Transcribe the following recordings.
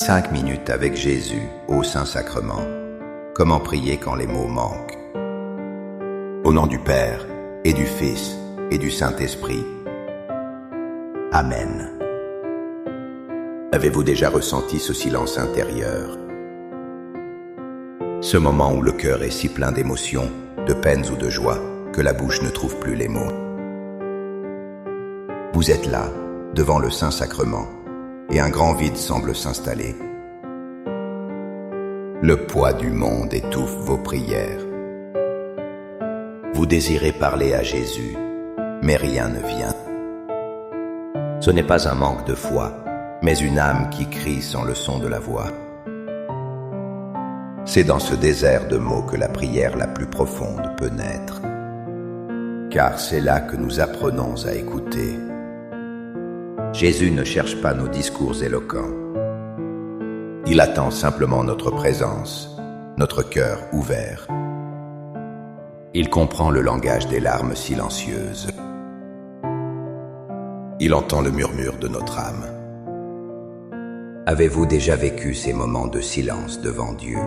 5 minutes avec Jésus au Saint-Sacrement. Comment prier quand les mots manquent? Au nom du Père, et du Fils, et du Saint-Esprit. Amen. Avez-vous déjà ressenti ce silence intérieur? Ce moment où le cœur est si plein d'émotions, de peines ou de joie, que la bouche ne trouve plus les mots. Vous êtes là, devant le Saint-Sacrement, et un grand vide semble s'installer. Le poids du monde étouffe vos prières. Vous désirez parler à Jésus, mais rien ne vient. Ce n'est pas un manque de foi, mais une âme qui crie sans le son de la voix. C'est dans ce désert de mots que la prière la plus profonde peut naître. Car c'est là que nous apprenons à écouter. Jésus ne cherche pas nos discours éloquents. Il attend simplement notre présence, notre cœur ouvert. Il comprend le langage des larmes silencieuses. Il entend le murmure de notre âme. Avez-vous déjà vécu ces moments de silence devant Dieu?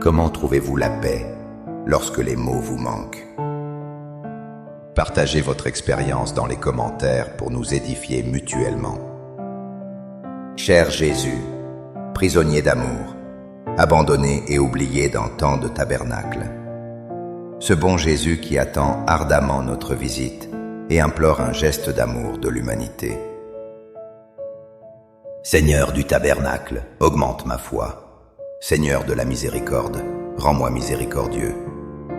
Comment trouvez-vous la paix lorsque les mots vous manquent? Partagez votre expérience dans les commentaires pour nous édifier mutuellement. Cher Jésus, prisonnier d'amour, abandonné et oublié dans tant de tabernacles, ce bon Jésus qui attend ardemment notre visite et implore un geste d'amour de l'humanité. Seigneur du tabernacle, augmente ma foi. Seigneur de la miséricorde, rends-moi miséricordieux.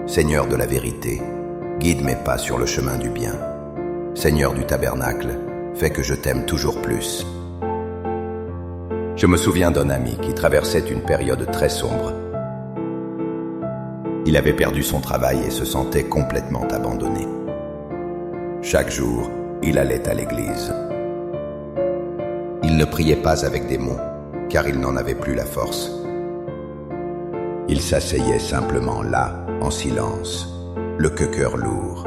Seigneur de la vérité, guide mes pas sur le chemin du bien. Seigneur du tabernacle, fais que je t'aime toujours plus. Je me souviens d'un ami qui traversait une période très sombre. Il avait perdu son travail et se sentait complètement abandonné. Chaque jour, il allait à l'église. Il ne priait pas avec des mots, car il n'en avait plus la force. Il s'asseyait simplement là, en silence, le cœur lourd.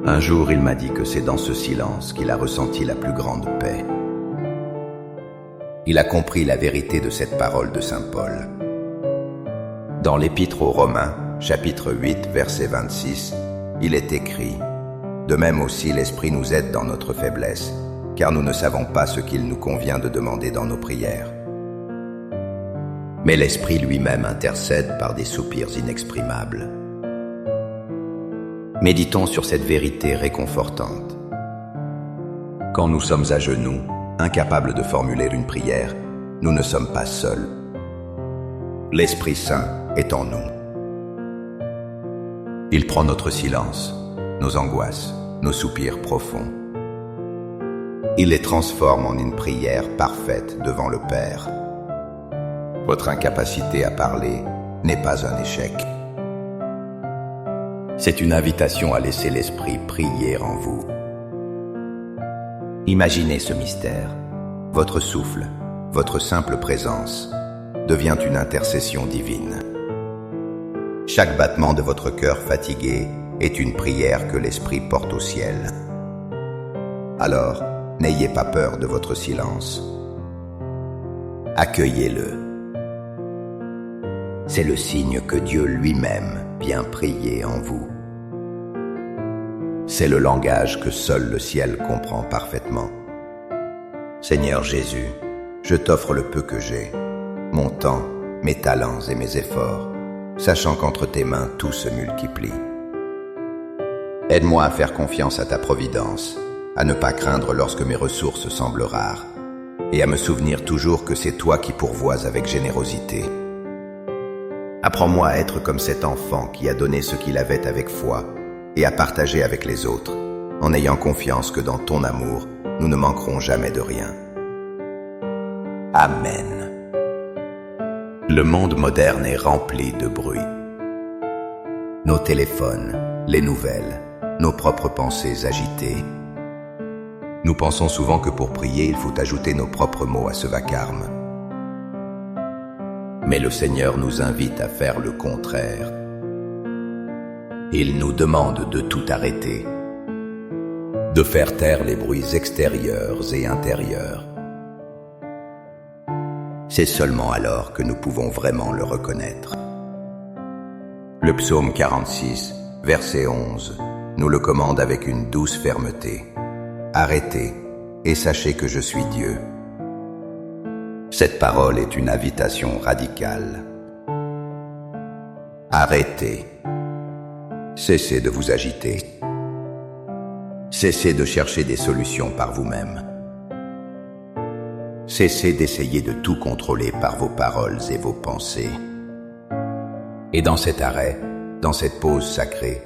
Un jour, il m'a dit que c'est dans ce silence qu'il a ressenti la plus grande paix. Il a compris la vérité de cette parole de saint Paul. Dans l'Épître aux Romains, chapitre 8, verset 26, il est écrit « De même aussi l'Esprit nous aide dans notre faiblesse, car nous ne savons pas ce qu'il nous convient de demander dans nos prières. Mais l'Esprit lui-même intercède par des soupirs inexprimables. » Méditons sur cette vérité réconfortante. Quand nous sommes à genoux, incapables de formuler une prière, nous ne sommes pas seuls. L'Esprit Saint est en nous. Il prend notre silence, nos angoisses, nos soupirs profonds. Il les transforme en une prière parfaite devant le Père. Votre incapacité à parler n'est pas un échec. C'est une invitation à laisser l'Esprit prier en vous. Imaginez ce mystère. Votre souffle, votre simple présence, devient une intercession divine. Chaque battement de votre cœur fatigué est une prière que l'Esprit porte au ciel. Alors, n'ayez pas peur de votre silence. Accueillez-le. C'est le signe que Dieu lui-même vient prier en vous. C'est le langage que seul le ciel comprend parfaitement. Seigneur Jésus, je t'offre le peu que j'ai, mon temps, mes talents et mes efforts, sachant qu'entre tes mains tout se multiplie. Aide-moi à faire confiance à ta providence, à ne pas craindre lorsque mes ressources semblent rares, et à me souvenir toujours que c'est toi qui pourvois avec générosité. Apprends-moi à être comme cet enfant qui a donné ce qu'il avait avec foi et à partager avec les autres, en ayant confiance que dans ton amour, nous ne manquerons jamais de rien. Amen. Le monde moderne est rempli de bruit. Nos téléphones, les nouvelles, nos propres pensées agitées. Nous pensons souvent que pour prier, il faut ajouter nos propres mots à ce vacarme. Mais le Seigneur nous invite à faire le contraire. Il nous demande de tout arrêter, de faire taire les bruits extérieurs et intérieurs, C'est seulement alors que nous pouvons vraiment le reconnaître. Le psaume 46, verset 11, nous le commande avec une douce fermeté. Arrêtez et sachez que je suis Dieu. Cette parole est une invitation radicale. Arrêtez. Cessez de vous agiter. Cessez de chercher des solutions par vous-même. Cessez d'essayer de tout contrôler par vos paroles et vos pensées. Et dans cet arrêt, dans cette pause sacrée,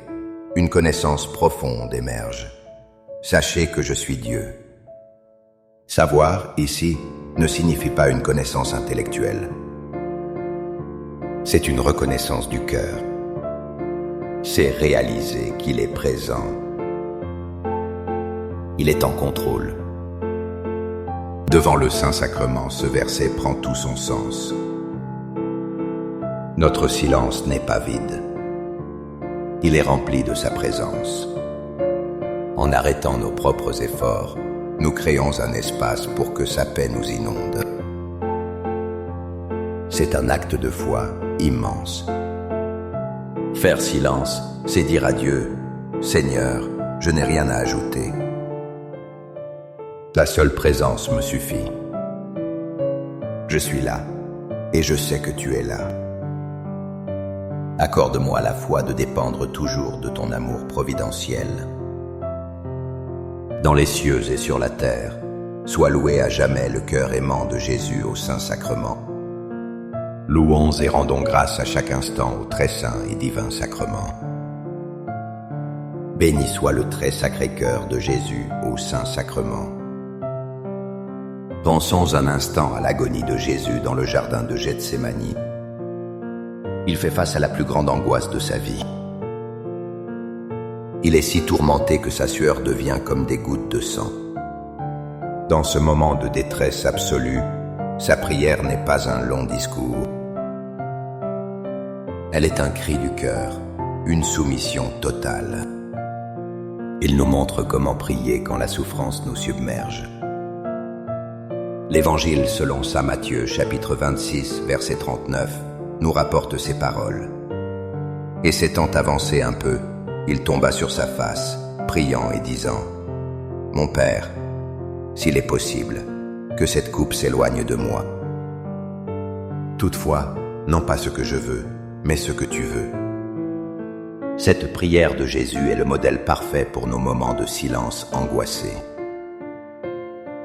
une connaissance profonde émerge. Sachez que je suis Dieu. Savoir, ici, ne signifie pas une connaissance intellectuelle. C'est une reconnaissance du cœur. C'est réaliser qu'il est présent. Il est en contrôle. Devant le Saint-Sacrement, ce verset prend tout son sens. Notre silence n'est pas vide. Il est rempli de sa présence. En arrêtant nos propres efforts, nous créons un espace pour que sa paix nous inonde. C'est un acte de foi immense. Faire silence, c'est dire à Dieu, « Seigneur, je n'ai rien à ajouter. La seule présence me suffit. Je suis là, et je sais que tu es là. Accorde-moi la foi de dépendre toujours de ton amour providentiel. Dans les cieux et sur la terre, soit loué à jamais le cœur aimant de Jésus au Saint-Sacrement. Louons et rendons grâce à chaque instant au très saint et divin sacrement. Béni soit le très sacré cœur de Jésus au Saint-Sacrement. Pensons un instant à l'agonie de Jésus dans le jardin de Gethsémani. Il fait face à la plus grande angoisse de sa vie. Il est si tourmenté que sa sueur devient comme des gouttes de sang. Dans ce moment de détresse absolue, sa prière n'est pas un long discours. Elle est un cri du cœur, une soumission totale. Il nous montre comment prier quand la souffrance nous submerge. L'Évangile selon saint Matthieu, chapitre 26, verset 39, nous rapporte ces paroles. Et s'étant avancé un peu, il tomba sur sa face, priant et disant, « Mon Père, s'il est possible, que cette coupe s'éloigne de moi. Toutefois, non pas ce que je veux, mais ce que tu veux. » Cette prière de Jésus est le modèle parfait pour nos moments de silence angoissés.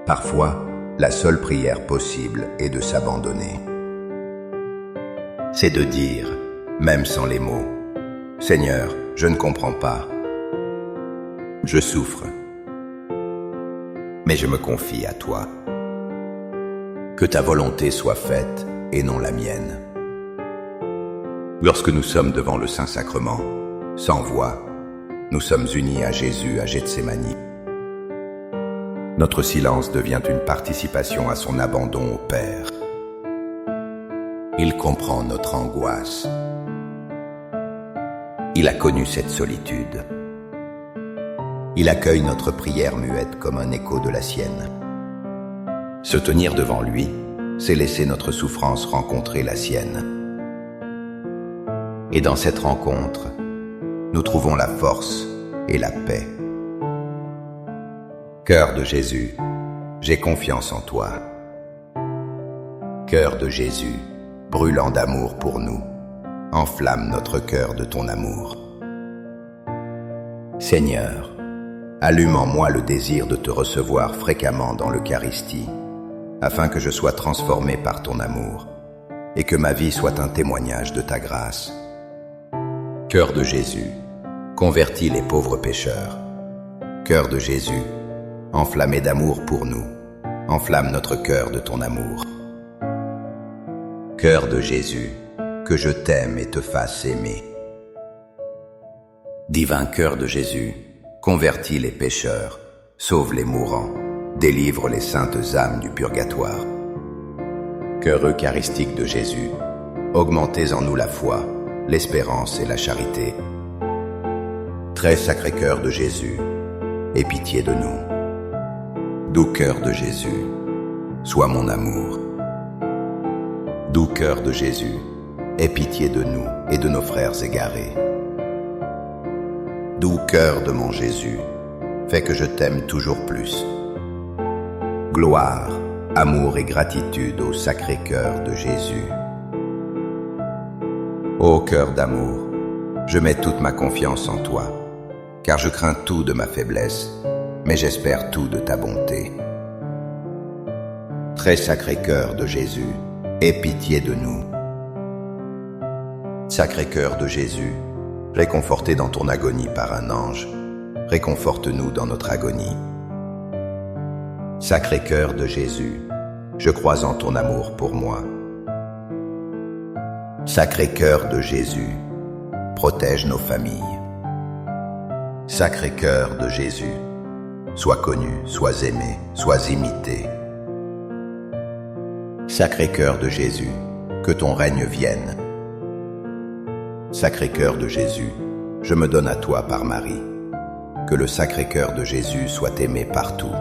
Parfois, la seule prière possible est de s'abandonner. C'est de dire, même sans les mots, « Seigneur, je ne comprends pas. Je souffre. Mais je me confie à toi. Que ta volonté soit faite et non la mienne. » Lorsque nous sommes devant le Saint-Sacrement, sans voix, nous sommes unis à Jésus à Gethsémani. Notre silence devient une participation à son abandon au Père. Il comprend notre angoisse. Il a connu cette solitude. Il accueille notre prière muette comme un écho de la sienne. Se tenir devant lui, c'est laisser notre souffrance rencontrer la sienne. Et dans cette rencontre, nous trouvons la force et la paix. Cœur de Jésus, j'ai confiance en toi. Cœur de Jésus, brûlant d'amour pour nous, enflamme notre cœur de ton amour. Seigneur, allume en moi le désir de te recevoir fréquemment dans l'Eucharistie, afin que je sois transformé par ton amour, et que ma vie soit un témoignage de ta grâce. Cœur de Jésus, convertis les pauvres pécheurs. Cœur de Jésus, enflammé d'amour pour nous, enflamme notre cœur de ton amour. Cœur de Jésus, que je t'aime et te fasse aimer. Divin cœur de Jésus, convertis les pécheurs, sauve les mourants, délivre les saintes âmes du purgatoire. Cœur eucharistique de Jésus, augmentez en nous la foi, l'espérance et la charité. Très sacré cœur de Jésus, aie pitié de nous. Doux cœur de Jésus, sois mon amour. Doux cœur de Jésus, aie pitié de nous et de nos frères égarés. Doux cœur de mon Jésus, fais que je t'aime toujours plus. Gloire, amour et gratitude au sacré cœur de Jésus. Ô cœur d'amour, je mets toute ma confiance en toi, car je crains tout de ma faiblesse, mais j'espère tout de ta bonté. Très sacré cœur de Jésus, aie pitié de nous. Sacré cœur de Jésus, réconforté dans ton agonie par un ange, réconforte-nous dans notre agonie. Sacré cœur de Jésus, je crois en ton amour pour moi. Sacré cœur de Jésus, protège nos familles. Sacré cœur de Jésus, sois connu, sois aimé, sois imité. Sacré cœur de Jésus, que ton règne vienne. Sacré cœur de Jésus, je me donne à toi par Marie. Que le sacré cœur de Jésus soit aimé partout.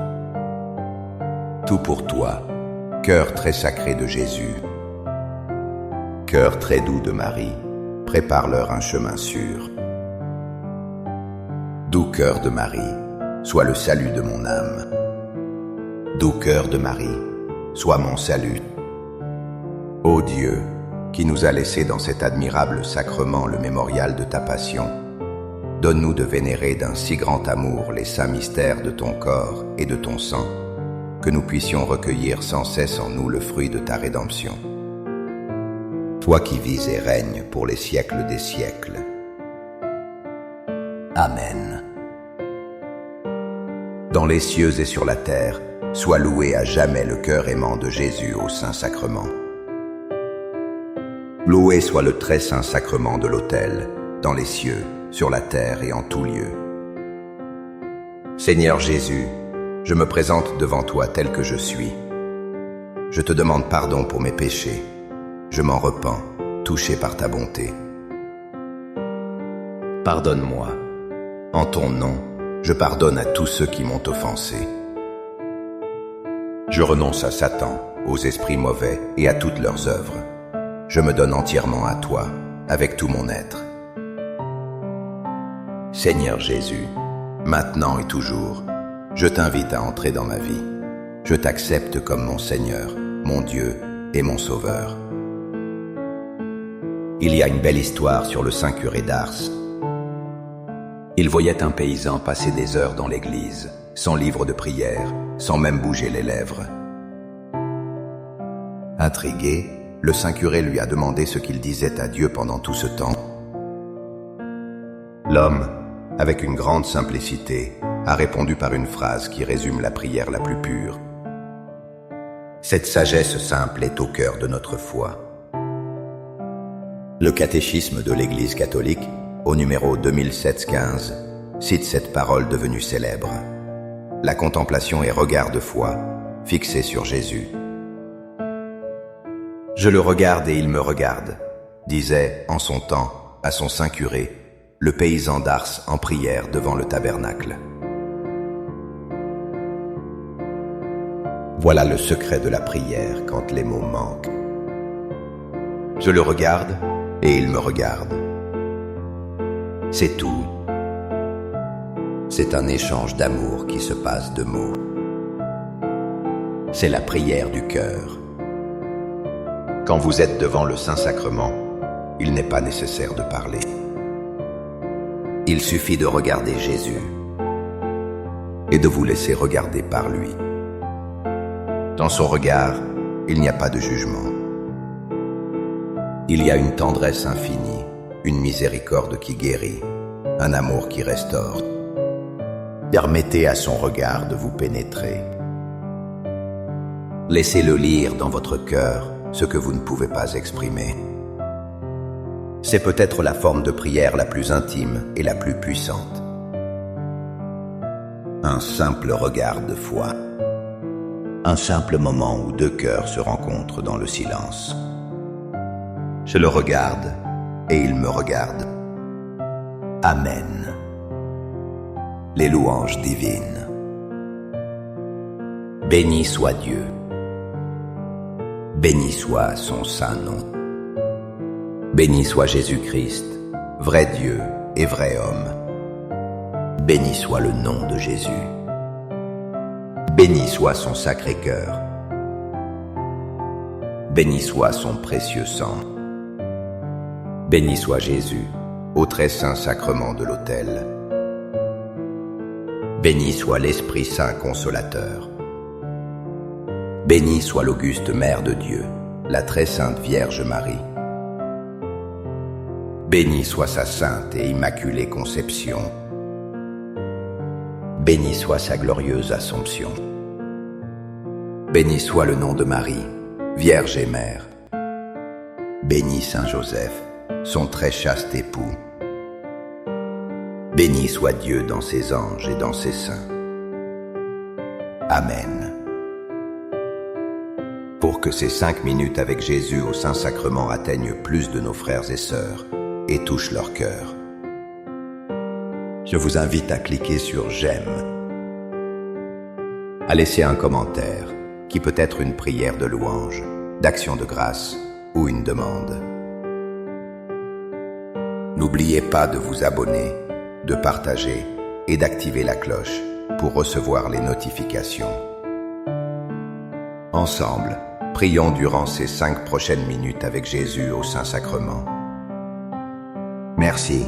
Tout pour toi, cœur très sacré de Jésus. Cœur très doux de Marie, prépare-leur un chemin sûr. Doux cœur de Marie, sois le salut de mon âme. Doux cœur de Marie, sois mon salut. Ô Dieu, qui nous a laissé dans cet admirable sacrement le mémorial de ta passion, donne-nous de vénérer d'un si grand amour les saints mystères de ton corps et de ton sang, que nous puissions recueillir sans cesse en nous le fruit de ta rédemption. Toi qui vis et règnes pour les siècles des siècles. Amen. Dans les cieux et sur la terre, soit loué à jamais le cœur aimant de Jésus au Saint-Sacrement. Loué soit le très saint sacrement de l'autel, dans les cieux, sur la terre et en tout lieu. Seigneur Jésus, je me présente devant toi tel que je suis. Je te demande pardon pour mes péchés. Je m'en repens, touché par ta bonté. Pardonne-moi. En ton nom, je pardonne à tous ceux qui m'ont offensé. Je renonce à Satan, aux esprits mauvais et à toutes leurs œuvres. Je me donne entièrement à toi, avec tout mon être. Seigneur Jésus, maintenant et toujours, je t'invite à entrer dans ma vie. Je t'accepte comme mon Seigneur, mon Dieu et mon Sauveur. Il y a une belle histoire sur le saint curé d'Ars. Il voyait un paysan passer des heures dans l'église, sans livre de prière, sans même bouger les lèvres. Intrigué, le saint curé lui a demandé ce qu'il disait à Dieu pendant tout ce temps. L'homme, avec une grande simplicité, a répondu par une phrase qui résume la prière la plus pure. Cette sagesse simple est au cœur de notre foi. Le catéchisme de l'Église catholique, au numéro 2715, cite cette parole devenue célèbre. La contemplation est regard de foi, fixé sur Jésus. Je le regarde et il me regarde, disait, en son temps, à son saint curé, le paysan d'Ars en prière devant le tabernacle. Voilà le secret de la prière quand les mots manquent. Je le regarde et il me regarde. C'est tout. C'est un échange d'amour qui se passe de mots. C'est la prière du cœur. Quand vous êtes devant le Saint-Sacrement, il n'est pas nécessaire de parler. Il suffit de regarder Jésus et de vous laisser regarder par lui. Dans son regard, il n'y a pas de jugement. Il y a une tendresse infinie, une miséricorde qui guérit, un amour qui restaure. Permettez à son regard de vous pénétrer. Laissez-le lire dans votre cœur ce que vous ne pouvez pas exprimer. C'est peut-être la forme de prière la plus intime et la plus puissante. Un simple regard de foi. Un simple moment où deux cœurs se rencontrent dans le silence. Je le regarde et il me regarde. Amen. Les louanges divines. Béni soit Dieu. Béni soit son saint nom. Béni soit Jésus-Christ, vrai Dieu et vrai homme. Béni soit le nom de Jésus. Béni soit son sacré cœur. Béni soit son précieux sang. Béni soit Jésus, au très saint sacrement de l'autel. Béni soit l'Esprit Saint consolateur. Béni soit l'auguste Mère de Dieu, la très sainte Vierge Marie. Béni soit sa sainte et immaculée conception. Béni soit sa glorieuse Assomption. Béni soit le nom de Marie, Vierge et Mère. Béni Saint Joseph, son très chaste époux. Béni soit Dieu dans ses anges et dans ses saints. Amen. Pour que ces 5 minutes avec Jésus au Saint-Sacrement atteignent plus de nos frères et sœurs et touchent leur cœur, je vous invite à cliquer sur « J'aime », à laisser un commentaire qui peut être une prière de louange, d'action de grâce ou une demande. N'oubliez pas de vous abonner, de partager et d'activer la cloche pour recevoir les notifications. Ensemble, prions durant ces 5 prochaines minutes avec Jésus au Saint-Sacrement. Merci